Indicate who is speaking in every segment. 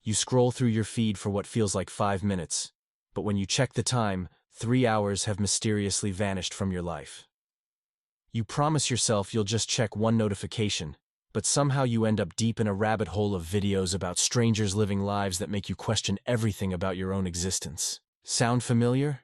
Speaker 1: You scroll through your feed for what feels like 5 minutes, but when you check the time, 3 hours have mysteriously vanished from your life. You promise yourself you'll just check one notification, but somehow you end up deep in a rabbit hole of videos about strangers living lives that make you question everything about your own existence. Sound familiar?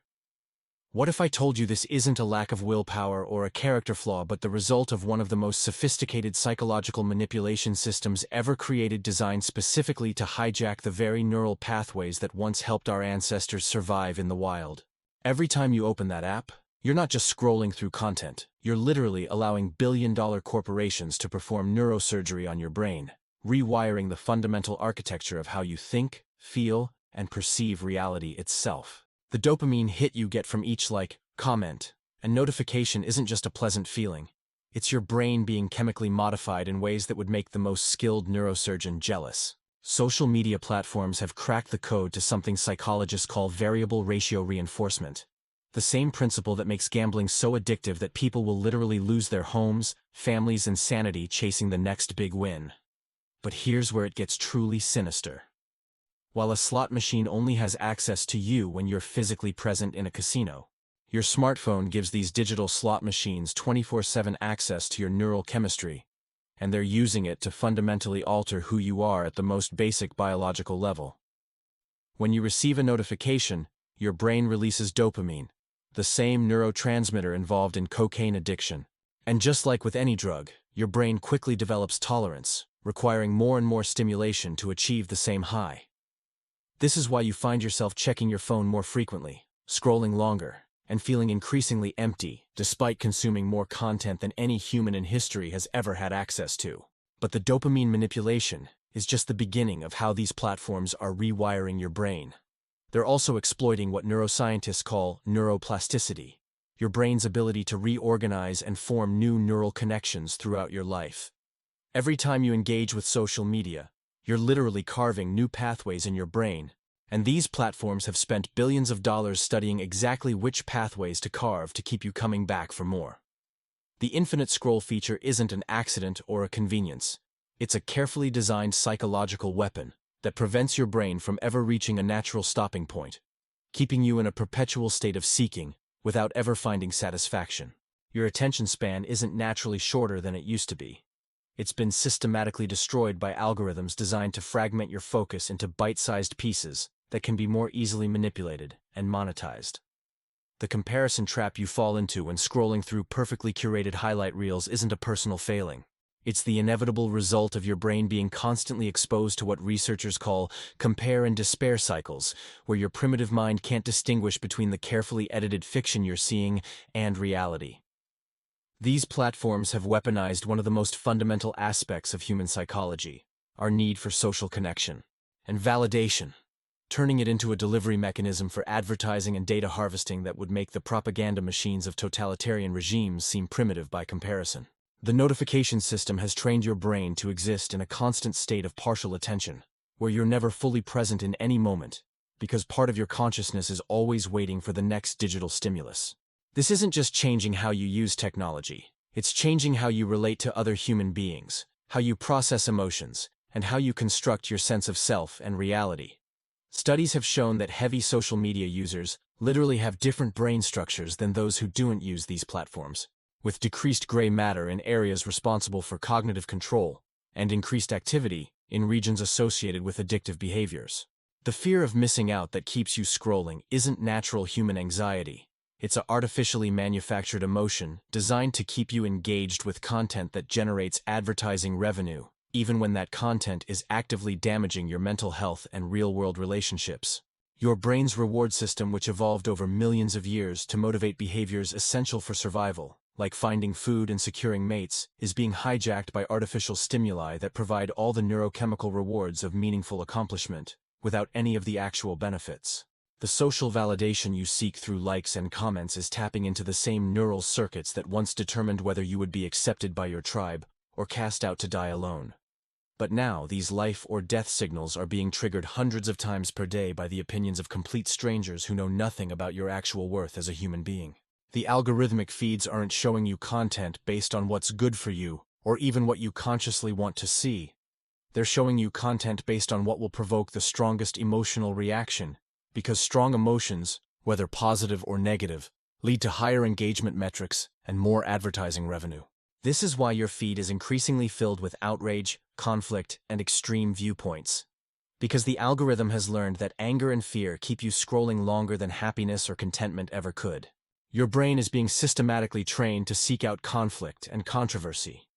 Speaker 1: What if I told you this isn't a lack of willpower or a character flaw, but the result of one of the most sophisticated psychological manipulation systems ever created, designed specifically to hijack the very neural pathways that once helped our ancestors survive in the wild? Every time you open that app, you're not just scrolling through content, you're literally allowing billion-dollar corporations to perform neurosurgery on your brain, rewiring the fundamental architecture of how you think, feel, and perceive reality itself. The dopamine hit you get from each like, comment, and notification isn't just a pleasant feeling. It's your brain being chemically modified in ways that would make the most skilled neurosurgeon jealous. Social media platforms have cracked the code to something psychologists call variable ratio reinforcement. The same principle that makes gambling so addictive that people will literally lose their homes, families, and sanity chasing the next big win. But here's where it gets truly sinister. While a slot machine only has access to you when you're physically present in a casino, your smartphone gives these digital slot machines 24/7 access to your neural chemistry, and they're using it to fundamentally alter who you are at the most basic biological level. When you receive a notification, your brain releases dopamine, the same neurotransmitter involved in cocaine addiction. And just like with any drug, your brain quickly develops tolerance, requiring more and more stimulation to achieve the same high. This is why you find yourself checking your phone more frequently, scrolling longer, and feeling increasingly empty, despite consuming more content than any human in history has ever had access to. But the dopamine manipulation is just the beginning of how these platforms are rewiring your brain. They're also exploiting what neuroscientists call neuroplasticity, your brain's ability to reorganize and form new neural connections throughout your life. Every time you engage with social media, you're literally carving new pathways in your brain, and these platforms have spent billions of dollars studying exactly which pathways to carve to keep you coming back for more. The infinite scroll feature isn't an accident or a convenience. It's a carefully designed psychological weapon that prevents your brain from ever reaching a natural stopping point, keeping you in a perpetual state of seeking without ever finding satisfaction. Your attention span isn't naturally shorter than it used to be. It's been systematically destroyed by algorithms designed to fragment your focus into bite-sized pieces that can be more easily manipulated and monetized. The comparison trap you fall into when scrolling through perfectly curated highlight reels isn't a personal failing. It's the inevitable result of your brain being constantly exposed to what researchers call compare and despair cycles, where your primitive mind can't distinguish between the carefully edited fiction you're seeing and reality. These platforms have weaponized one of the most fundamental aspects of human psychology, our need for social connection and validation, turning it into a delivery mechanism for advertising and data harvesting that would make the propaganda machines of totalitarian regimes seem primitive by comparison. The notification system has trained your brain to exist in a constant state of partial attention, where you're never fully present in any moment, because part of your consciousness is always waiting for the next digital stimulus. This isn't just changing how you use technology, it's changing how you relate to other human beings, how you process emotions, and how you construct your sense of self and reality. Studies have shown that heavy social media users literally have different brain structures than those who don't use these platforms, with decreased gray matter in areas responsible for cognitive control and increased activity in regions associated with addictive behaviors. The fear of missing out that keeps you scrolling isn't natural human anxiety. It's an artificially manufactured emotion designed to keep you engaged with content that generates advertising revenue, even when that content is actively damaging your mental health and real-world relationships. Your brain's reward system, which evolved over millions of years to motivate behaviors essential for survival, like finding food and securing mates, is being hijacked by artificial stimuli that provide all the neurochemical rewards of meaningful accomplishment, without any of the actual benefits. The social validation you seek through likes and comments is tapping into the same neural circuits that once determined whether you would be accepted by your tribe or cast out to die alone. But now, these life or death signals are being triggered hundreds of times per day by the opinions of complete strangers who know nothing about your actual worth as a human being. The algorithmic feeds aren't showing you content based on what's good for you, or even what you consciously want to see. They're showing you content based on what will provoke the strongest emotional reaction, because strong emotions, whether positive or negative, lead to higher engagement metrics and more advertising revenue. This is why your feed is increasingly filled with outrage, conflict, and extreme viewpoints. Because the algorithm has learned that anger and fear keep you scrolling longer than happiness or contentment ever could. Your brain is being systematically trained to seek out conflict and controversy,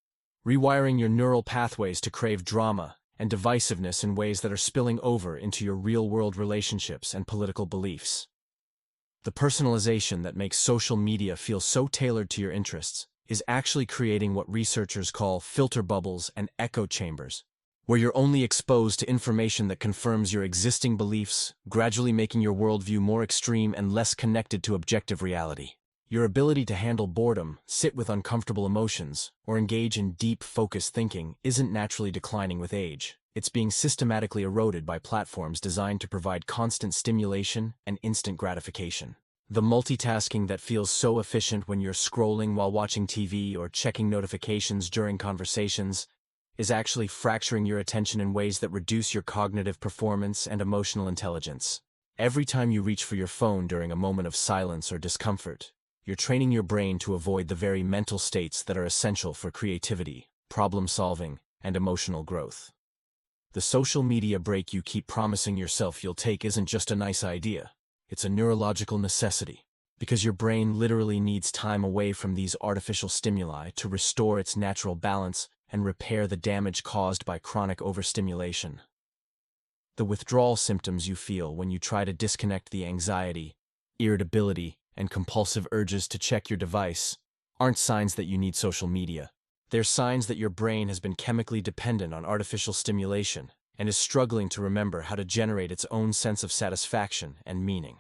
Speaker 1: rewiring your neural pathways to crave drama and divisiveness in ways that are spilling over into your real-world relationships and political beliefs. The personalization that makes social media feel so tailored to your interests is actually creating what researchers call filter bubbles and echo chambers, where you're only exposed to information that confirms your existing beliefs, gradually making your worldview more extreme and less connected to objective reality. Your ability to handle boredom, sit with uncomfortable emotions, or engage in deep, focused thinking isn't naturally declining with age. It's being systematically eroded by platforms designed to provide constant stimulation and instant gratification. The multitasking that feels so efficient when you're scrolling while watching TV or checking notifications during conversations is actually fracturing your attention in ways that reduce your cognitive performance and emotional intelligence. Every time you reach for your phone during a moment of silence or discomfort, you're training your brain to avoid the very mental states that are essential for creativity, problem-solving, and emotional growth. The social media break you keep promising yourself you'll take isn't just a nice idea. It's a neurological necessity, because your brain literally needs time away from these artificial stimuli to restore its natural balance and repair the damage caused by chronic overstimulation. The withdrawal symptoms you feel when you try to disconnect the anxiety, irritability, and compulsive urges to check your device aren't signs that you need social media. They're signs that your brain has been chemically dependent on artificial stimulation and is struggling to remember how to generate its own sense of satisfaction and meaning.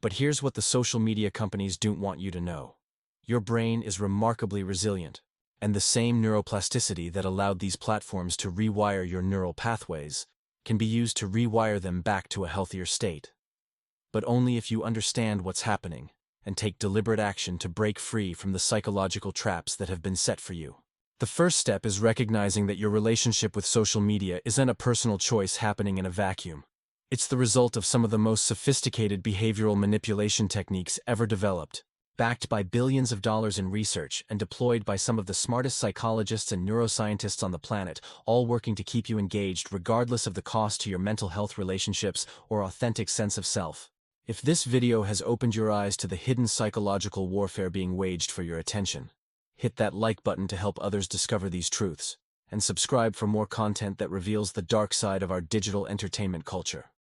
Speaker 1: But here's what the social media companies don't want you to know. Your brain is remarkably resilient, and the same neuroplasticity that allowed these platforms to rewire your neural pathways can be used to rewire them back to a healthier state. But only if you understand what's happening and take deliberate action to break free from the psychological traps that have been set for you. The first step is recognizing that your relationship with social media isn't a personal choice happening in a vacuum. It's the result of some of the most sophisticated behavioral manipulation techniques ever developed, backed by billions of dollars in research and deployed by some of the smartest psychologists and neuroscientists on the planet, all working to keep you engaged regardless of the cost to your mental health, relationships, or authentic sense of self. If this video has opened your eyes to the hidden psychological warfare being waged for your attention, hit that like button to help others discover these truths, and subscribe for more content that reveals the dark side of our digital entertainment culture.